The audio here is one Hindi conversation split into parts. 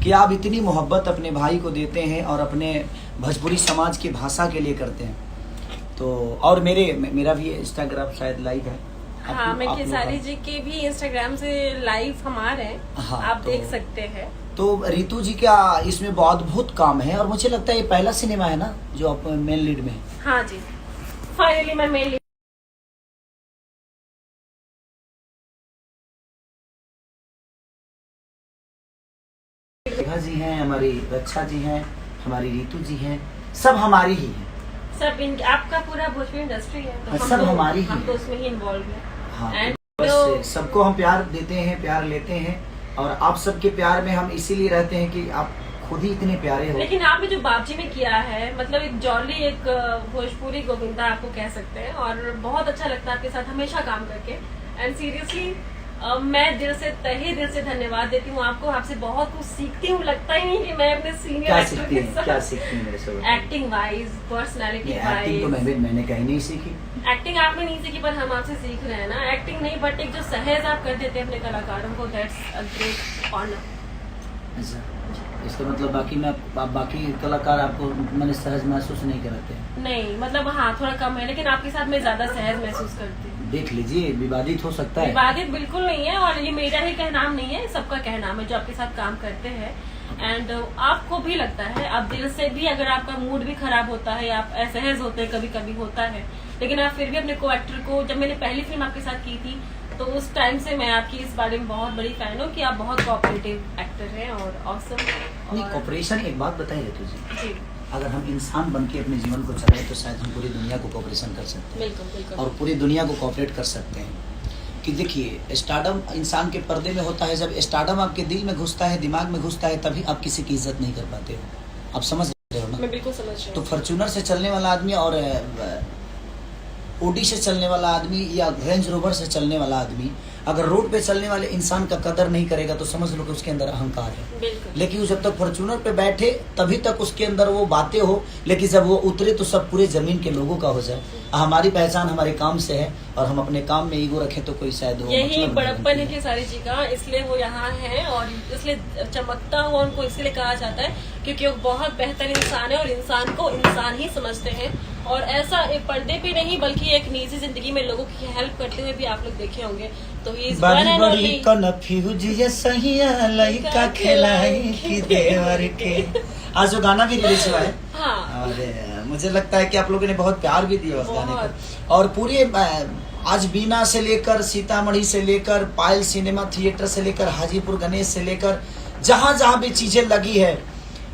कि आप इतनी मोहब्बत अपने भाई को देते हैं और अपने भोजपुरी समाज की भाषा के लिए करते हैं। तो और मेरा भी इंस्टाग्राम शायद लाइव है। हाँ, मैं खेसारी जी के भी इंस्टाग्राम से लाइव हम आ रहे हैं। हाँ, आप देख सकते हैं। तो रितु जी का इसमें बहुत अद्भुत काम है और मुझे लगता है ये पहला सिनेमा है ना जो आप मेन लीड में है। हाँ जी, फाइनली मैं मेन लीड। जी हैं, हमारी रक्षा जी हैं, हमारी रितु जी हैं, सब हमारी ही हैं। सब आपका पूरा भोजपुरी इंडस्ट्री है तो सब हमारी ही हम तो है। उसमें ही इन्वॉल्व हैं। हाँ, And बस सबको हम प्यार देते हैं, प्यार लेते हैं और आप सबके प्यार में हम इसीलिए रहते हैं कि आप खुद ही इतने प्यारे हो। लेकिन आपने जो बापजी में किया है, मतलब एक जॉली, एक भोजपुरी गोविंदा आपको कह सकते हैं, और बहुत अच्छा लगता है आपके साथ हमेशा काम करके। एंड सीरियसली मैं दिल से, तहे दिल से धन्यवाद देती हूँ आपको। आपसे बहुत कुछ सीखती हूँ। लगता ही नहीं कि मैं अपने सीनियर एक्टर के साथ क्या सीखती हैं मेरे से? एक्टिंग वाइज, पर्सनैलिटी एक्टिंग तो वाइज। मैंने कहीं नहीं सीखी। एक्टिंग आपने नहीं सीखी पर हम आपसे सीख रहे हैं ना। एक्टिंग नहीं, बट एक जो सहज आप कर देते हैं अपने कलाकारों को, दैट्स अ ग्रेट ऑनर। अच्छा, इसका मतलब बाकी कलाकार आपको मैंने सहज महसूस नहीं कराते? नहीं, मतलब हाँ थोड़ा कम है, लेकिन आपके साथ मैं ज्यादा सहज महसूस करती हूँ। देख लीजिए, विवादित हो सकता है। विवादित बिल्कुल नहीं है, और ये मेरा ही कहनाम नहीं है, सबका कहनाम है जो आपके साथ काम करते हैं। एंड आपको भी लगता है, अब दिल से भी, अगर आपका मूड भी खराब होता है, आप असहज होते हैं, कभी कभी होता है, लेकिन आप फिर भी अपने को एक्टर को, जब मैंने पहली फिल्म आपके साथ की थी तो उस टाइम से मैं आपकी इस बारे में बहुत बड़ी फैन हूँ कि आप बहुत कोऑपरेटिव एक्टर हैं और ऑसम। नहीं, कोऑपरेशन, एक बात बताइए रितु जी, जी अगर हम इंसान बन के अपने जीवन को चलाएं तो शायद हम पूरी दुनिया को कोऑपरेशन कर सकते हैं। बिल्कुल बिल्कुल। और पूरी दुनिया को कोऑपरेट कर सकते हैं। कि देखिए, स्टारडम इंसान के पर्दे में होता है। जब स्टारडम आपके दिल में घुसता है, दिमाग में घुसता है, तभी आप किसी की इज्जत नहीं कर पाते हो। आप समझ रहे हो ना? मैं बिल्कुल समझ रही तो हूँ। फॉर्च्यूनर से चलने वाला आदमी और ओडी से चलने वाला आदमी या रेंज रोवर से चलने वाला आदमी अगर रोड पे चलने वाले इंसान का कदर नहीं करेगा तो समझ लो कि उसके अंदर अहंकार है। बिल्कुल। लेकिन जब तक फॉर्च्यूनर पे बैठे तभी तक उसके अंदर वो बातें हो, लेकिन जब वो उतरे तो सब पूरे जमीन के लोगों का हो जाए। हमारी पहचान हमारे काम से है और हम अपने काम में ईगो रखें तो कोई शायद वो यही मतलब बड़प्पन है खेसारी जी का, इसलिए वो यहाँ है और इसलिए चमकता हुआ उनको इसलिए कहा जाता है क्योंकि वो बहुत बेहतर इंसान है और इंसान को इंसान ही समझते हैं। और ऐसा एक पर्दे पे नहीं बल्कि एक निजी जिंदगी में लोगों की हेल्प करते हुए भी आप लोग देखे होंगे। तो he is one and only. आज जो गाना भी रिलीज हुआ है, हाँ, और मुझे लगता है कि आप लोगों ने बहुत प्यार भी दिया उस गाने को। और पूरे आज बीना से लेकर सीतामढ़ी से लेकर पायल सिनेमा थिएटर से लेकर हाजीपुर गणेश से लेकर जहाँ जहाँ भी चीजें लगी है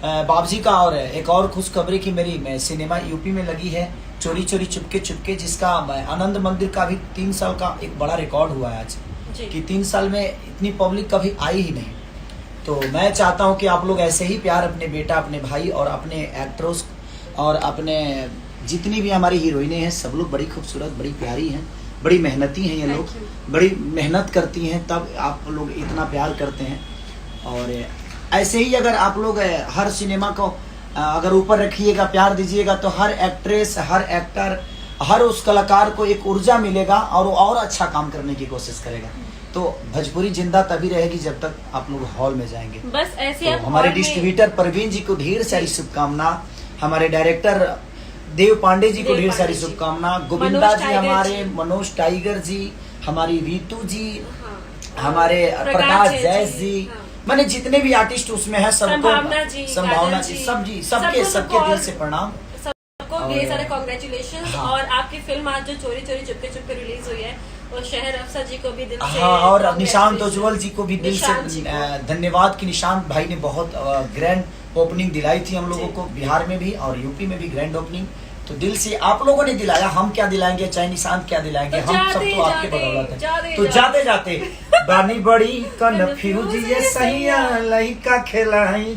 बाबजी का। और एक और खुशखबरी की मेरी सिनेमा यूपी में लगी है, चोरी चोरी चुपके चुपके, जिसका आनंद मंदिर का भी 3 साल का एक बड़ा रिकॉर्ड हुआ है आज कि 3 साल में इतनी पब्लिक कभी आई ही नहीं। तो मैं चाहता हूं कि आप लोग ऐसे ही प्यार अपने बेटा, अपने भाई और अपने एक्ट्रेस और अपने जितनी भी हमारी हीरोइनें हैं, सब लोग बड़ी खूबसूरत, बड़ी प्यारी हैं, बड़ी मेहनती हैं। ये लोग बड़ी मेहनत करती हैं, तब आप लोग इतना प्यार करते हैं। और ऐसे ही अगर आप लोग हर सिनेमा को अगर ऊपर रखिएगा, प्यार दीजिएगा, तो हर एक्ट्रेस, हर एक्टर, हर उस कलाकार को एक ऊर्जा मिलेगा और वो और अच्छा काम करने की कोशिश करेगा। तो भोजपुरी जिंदा तभी रहेगी जब तक आप लोग हॉल में जाएंगे। बस ऐसे तो हमारे डिस्ट्रीब्यूटर परवीन जी को ढेर सारी शुभकामना, हमारे डायरेक्टर देव पांडे जी को ढेर सारी शुभकामना, गोविंदा जी हमारे, मनोज टाइगर जी, हमारी रितु जी, हमारे प्रकाश जैस जी, मैंने जितने भी आर्टिस्ट उसमें है सबको, संभावना जी, सबके दिल से प्रणाम, सबको ढेर सारे कांग्रेचुलेशंस। हाँ। और आपकी फिल्म आज जो चोरी चोरी चुपके चुपके रिलीज हुई है, और शहर अफसर जी को भी दिल से, हाँ, और निशांत उज्जवल जी को भी दिल से निशांत जी को धन्यवाद कि निशांत भाई ने बहुत ग्रैंड ओपनिंग दिलाई थी हम लोगों को, बिहार में भी और यूपी में भी ग्रैंड ओपनिंग। तो दिल से आप लोगों ने दिलाया, हम क्या दिलाएंगे, चाहे निशांत क्या दिलाएंगे, हम सब तो आपके बदौलत है। तो जाते जाते बानी बड़ी कन्फ्यूज ये सही लइका खेलाई।